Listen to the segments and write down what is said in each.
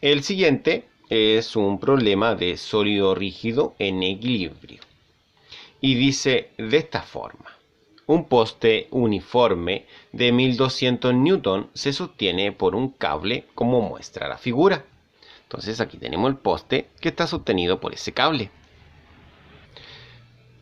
El siguiente es un problema de sólido rígido en equilibrio. Y dice de esta forma. Un poste uniforme de 1200 newton se sostiene por un cable como muestra la figura. Entonces aquí tenemos el poste que está sostenido por ese cable.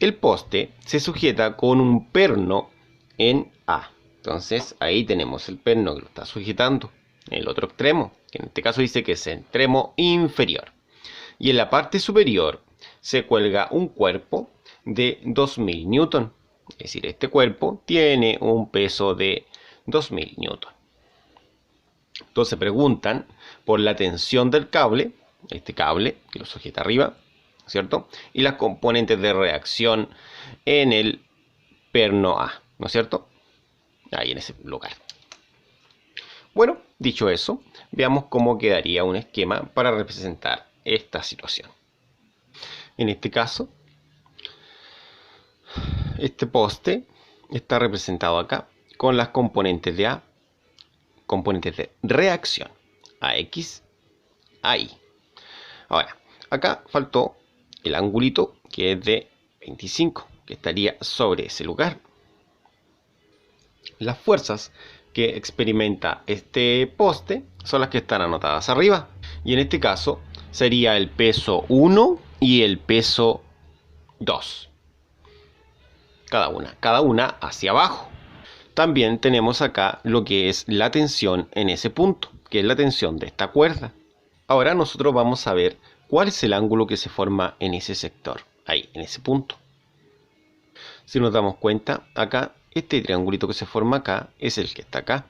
El poste se sujeta con un perno en A. Entonces ahí tenemos el perno que lo está sujetando en el otro extremo, que en este caso dice que es el extremo inferior. Y en la parte superior se cuelga un cuerpo de 2000 newton. Es decir, este cuerpo tiene un peso de 2000 newton. Entonces preguntan por la tensión del cable, este cable que lo sujeta arriba, ¿cierto? Y las componentes de reacción en el perno A, ¿no es cierto? Ahí en ese lugar. Bueno, dicho eso, veamos cómo quedaría un esquema para representar esta situación. En este caso, este poste está representado acá con las componentes de A, componentes de reacción, AX, AI. Ahora, acá faltó el angulito que es de 25, que estaría sobre ese lugar. Las fuerzas que experimenta este poste son las que están anotadas arriba. Y en este caso sería el peso 1 y el peso 2. Cada una hacia abajo. También tenemos acá lo que es la tensión en ese punto, que es la tensión de esta cuerda. Ahora nosotros vamos a ver cuál es el ángulo que se forma en ese sector, ahí, en ese punto. Si nos damos cuenta, acá, este triangulito que se forma acá es el que está acá.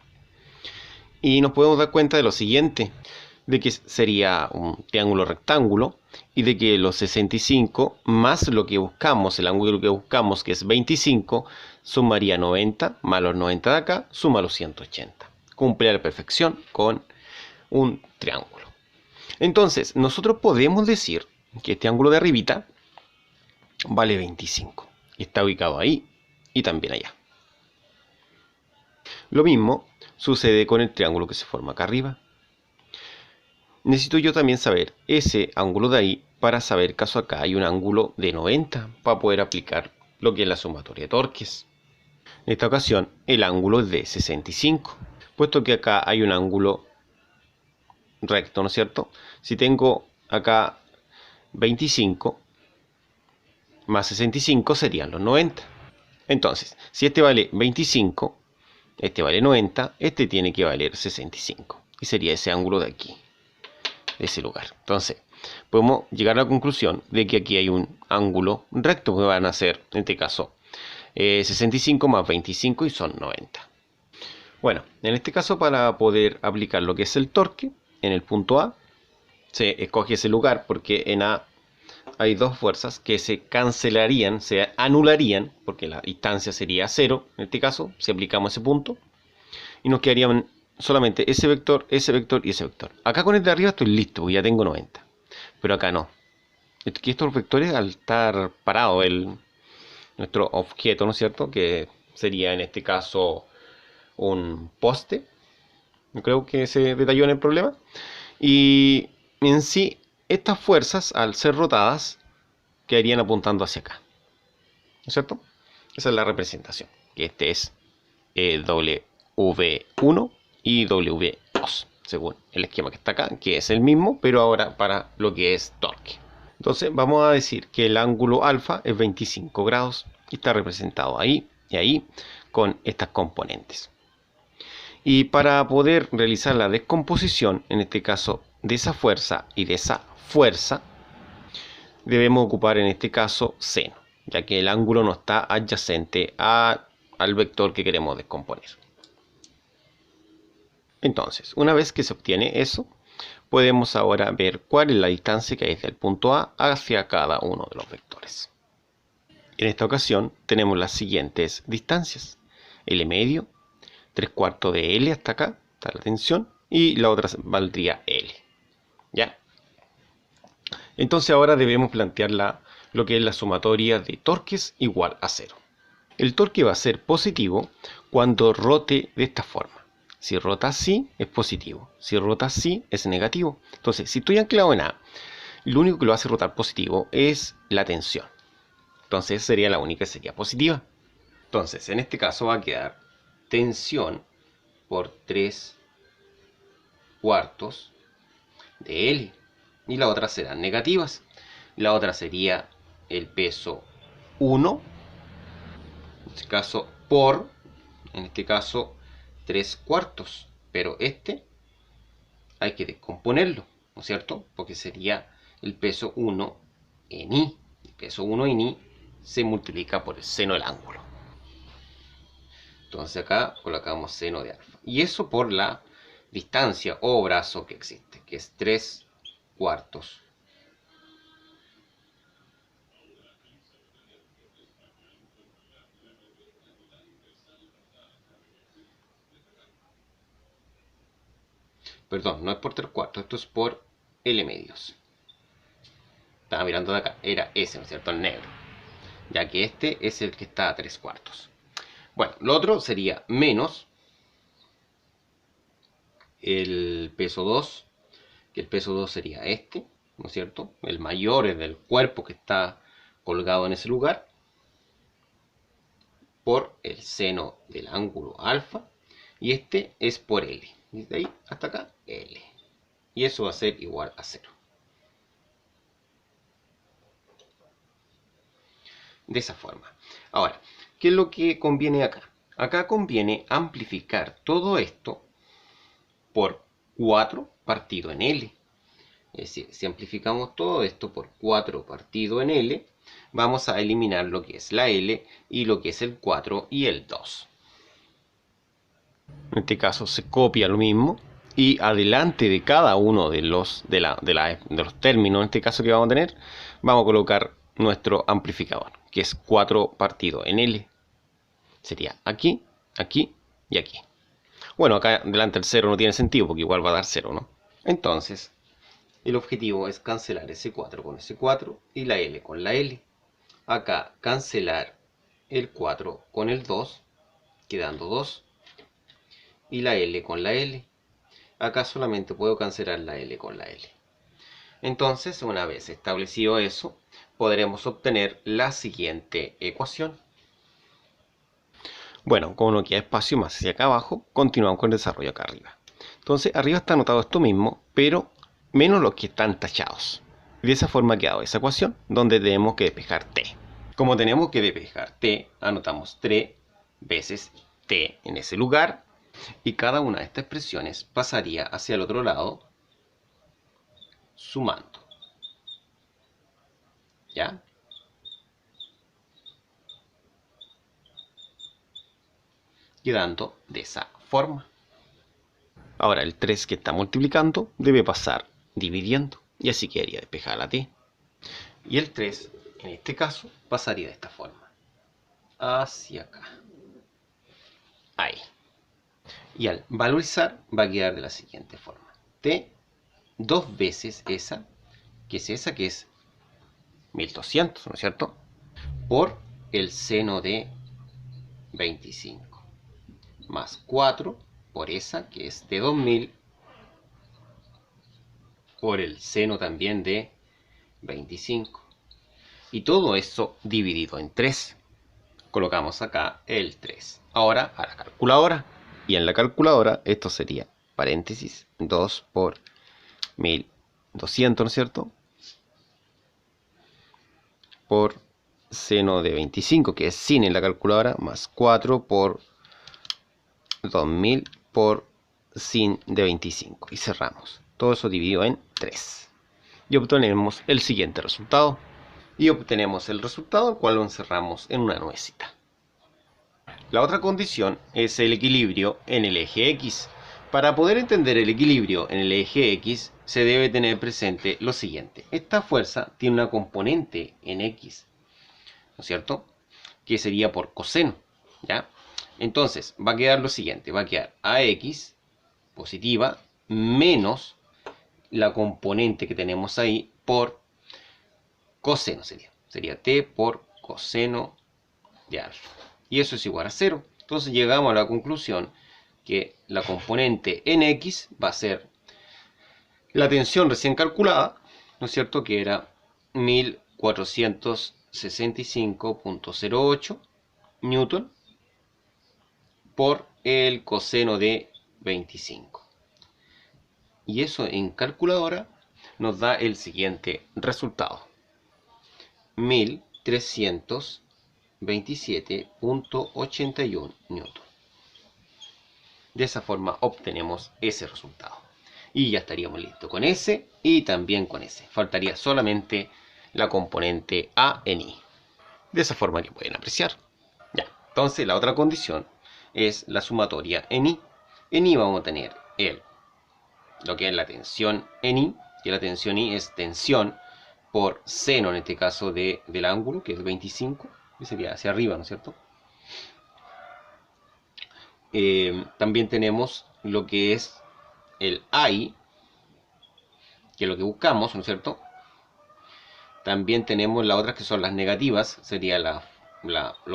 Y nos podemos dar cuenta de lo siguiente, de que sería un triángulo rectángulo y de que los 65 más lo que buscamos, el ángulo que buscamos que es 25, sumaría 90 más los 90 de acá, suma los 180. Cumple a la perfección con un triángulo. Entonces, nosotros podemos decir que este ángulo de arribita vale 25. Y está ubicado ahí y también allá. Lo mismo sucede con el triángulo que se forma acá arriba. Necesito yo también saber ese ángulo de ahí para saber que acá hay un ángulo de 90 para poder aplicar lo que es la sumatoria de torques. En esta ocasión el ángulo es de 65, puesto que acá hay un ángulo recto, ¿no es cierto? Si tengo acá 25 más 65 serían los 90. Entonces, si este vale 25, este vale 90, este tiene que valer 65. Y sería ese ángulo de aquí, de ese lugar. Entonces, podemos llegar a la conclusión de que aquí hay un ángulo recto que van a ser, en este caso, 65 más 25 y son 90. Bueno, en este caso para poder aplicar lo que es el torque, en el punto A, se escoge ese lugar porque en A hay dos fuerzas que se cancelarían, se anularían, porque la distancia sería 0, en este caso, si aplicamos ese punto, y nos quedarían solamente ese vector y ese vector. Acá con el de arriba estoy listo, porque ya tengo 90, pero acá no. Aquí estos vectores, al estar parado nuestro objeto, ¿no es cierto?, que sería en este caso un poste, creo que se detalló en el problema, y en sí estas fuerzas al ser rotadas quedarían apuntando hacia acá, ¿no es cierto? Esa es la representación, que este es W1 y W2 según el esquema que está acá, que es el mismo pero ahora para lo que es torque. Entonces vamos a decir que el ángulo alfa es 25 grados y está representado ahí y ahí con estas componentes. Y para poder realizar la descomposición, en este caso de esa fuerza y de esa fuerza, debemos ocupar en este caso seno, ya que el ángulo no está adyacente al vector que queremos descomponer. Entonces, una vez que se obtiene eso, podemos ahora ver cuál es la distancia que hay desde el punto A hacia cada uno de los vectores. En esta ocasión tenemos las siguientes distancias: L medio, 3/4 de L hasta acá, está la tensión, y la otra valdría L. ¿Ya? Entonces ahora debemos plantear lo que es la sumatoria de torques igual a 0. El torque va a ser positivo cuando rote de esta forma. Si rota así, es positivo. Si rota así, es negativo. Entonces, si estoy anclado en A, lo único que lo hace rotar positivo es la tensión. Entonces, sería la única que sería positiva. Entonces, en este caso va a quedar tensión por 3/4 de L. Y la otra serán negativas. La otra sería el peso 1, en este caso por, en este caso 3/4. Pero hay que descomponerlo, ¿no es cierto? Porque sería el peso 1 en I. El peso 1 en I se multiplica por el seno del ángulo. Entonces acá colocamos seno de alfa. Y eso por la distancia o brazo que existe, que es 3/4. Perdón, no es por 3/4, esto es por L medios. Estaba mirando de acá, era ese, ¿no es cierto? El negro. Ya que este es el que está a 3/4. Bueno, lo otro sería menos el peso 2, que el peso 2 sería este, ¿no es cierto? El mayor es del cuerpo que está colgado en ese lugar, por el seno del ángulo alfa, y este es por L. Desde ahí hasta acá, L. Y eso va a ser igual a 0. De esa forma. Ahora, ¿qué es lo que conviene acá? Acá conviene amplificar todo esto por 4 partido en L. Es decir, si amplificamos todo esto por 4 partido en L, vamos a eliminar lo que es la L y lo que es el 4 y el 2. En este caso se copia lo mismo y adelante de cada uno de los términos, en este caso que vamos a tener, vamos a colocar nuestro amplificador, que es 4 partido en L. Sería aquí, aquí y aquí. Bueno, acá delante el 0 no tiene sentido porque igual va a dar 0, ¿no? Entonces, el objetivo es cancelar ese 4 con ese 4 y la L con la L. Acá cancelar el 4 con el 2, quedando 2. Y la L con la L. Acá solamente puedo cancelar la L con la L. Entonces, una vez establecido eso, podremos obtener la siguiente ecuación. Bueno, como no queda espacio más hacia acá abajo, continuamos con el desarrollo acá arriba. Entonces, arriba está anotado esto mismo, pero menos los que están tachados. Y de esa forma ha quedado esa ecuación, donde tenemos que despejar t. Como tenemos que despejar t, anotamos 3 veces t en ese lugar, y cada una de estas expresiones pasaría hacia el otro lado sumando. ¿Ya? Quedando de esa forma. Ahora el 3 que está multiplicando debe pasar dividiendo, y así quedaría despejada la t. Y el 3, en este caso, pasaría de esta forma. Hacia acá. Ahí. Y al valorizar va a quedar de la siguiente forma. T 2 veces esa, que es 1200, ¿no es cierto? Por el seno de 25. Más 4 por esa, que es de 2000, por el seno también de 25. Y todo eso dividido en 3. Colocamos acá el 3. Ahora a la calculadora. Y en la calculadora esto sería paréntesis 2 por 1200, ¿no es cierto? Por seno de 25, que es sin en la calculadora, más 4 por 2000 por sin de 25. Y cerramos. Todo eso dividido en 3. Y obtenemos el siguiente resultado. Y obtenemos el resultado, el cual lo encerramos en una nuecita. La otra condición es el equilibrio en el eje X. Para poder entender el equilibrio en el eje X, se debe tener presente lo siguiente. Esta fuerza tiene una componente en X, ¿no es cierto? Que sería por coseno, ¿ya? Entonces, va a quedar lo siguiente. Va a quedar AX positiva menos la componente que tenemos ahí por coseno sería. Sería T por coseno de alfa. Y eso es igual a 0. Entonces llegamos a la conclusión que la componente en X va a ser la tensión recién calculada, ¿no es cierto?, que era 1465.08 newton por el coseno de 25. Y eso en calculadora nos da el siguiente resultado: 1327.81 newton. De esa forma obtenemos ese resultado. Y ya estaríamos listos con ese y también con ese. Faltaría solamente la componente A en I. De esa forma que pueden apreciar. Ya, entonces la otra condición es la sumatoria en I. En I vamos a tener lo que es la tensión en I, que la tensión I es tensión por seno, en este caso del ángulo, que es 25, que sería hacia arriba, ¿no es cierto? También tenemos lo que es el AI, que es lo que buscamos, ¿no es cierto? También tenemos las otras que son las negativas, sería lo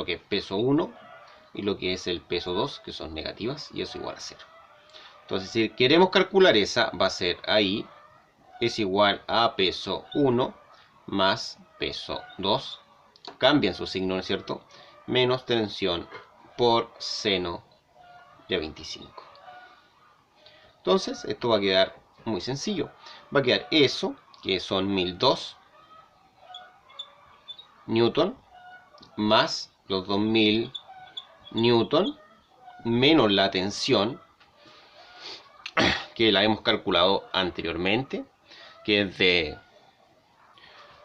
que es peso 1 y lo que es el peso 2, que son negativas, y eso igual a 0. Entonces, si queremos calcular esa, va a ser ahí, es igual a peso 1 más peso 2, cambian su signo, ¿no es cierto?, menos tensión por seno de 25. Entonces, esto va a quedar muy sencillo. Va a quedar eso, que son 1002 newton, más los 2000 newton, menos la tensión, que la hemos calculado anteriormente, que es de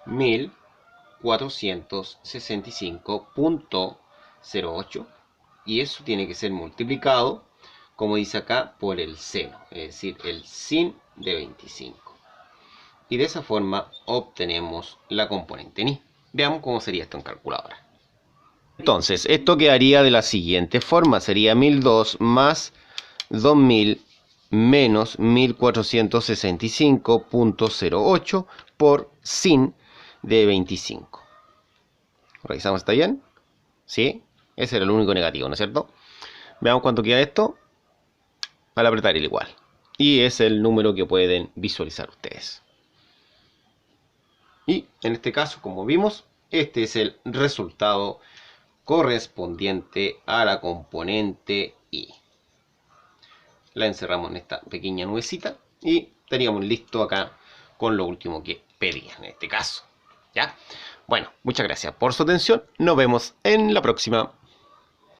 1465.08, y eso tiene que ser multiplicado, como dice acá, por el seno, es decir, el sin de 25. Y de esa forma obtenemos la componente ni. Veamos cómo sería esto en calculadora. Entonces, esto quedaría de la siguiente forma: sería 1002 más 2000 menos 1465.08 por sin de 25. Revisamos, ¿está bien? ¿Sí? Ese era el único negativo, ¿no es cierto? Veamos cuánto queda esto al apretar el igual. Y es el número que pueden visualizar ustedes. Y en este caso, como vimos, este es el resultado correspondiente a la componente I. La encerramos en esta pequeña nubecita y teníamos listo acá con lo último que pedía en este caso. ¿Ya? Bueno, muchas gracias por su atención. Nos vemos en la próxima.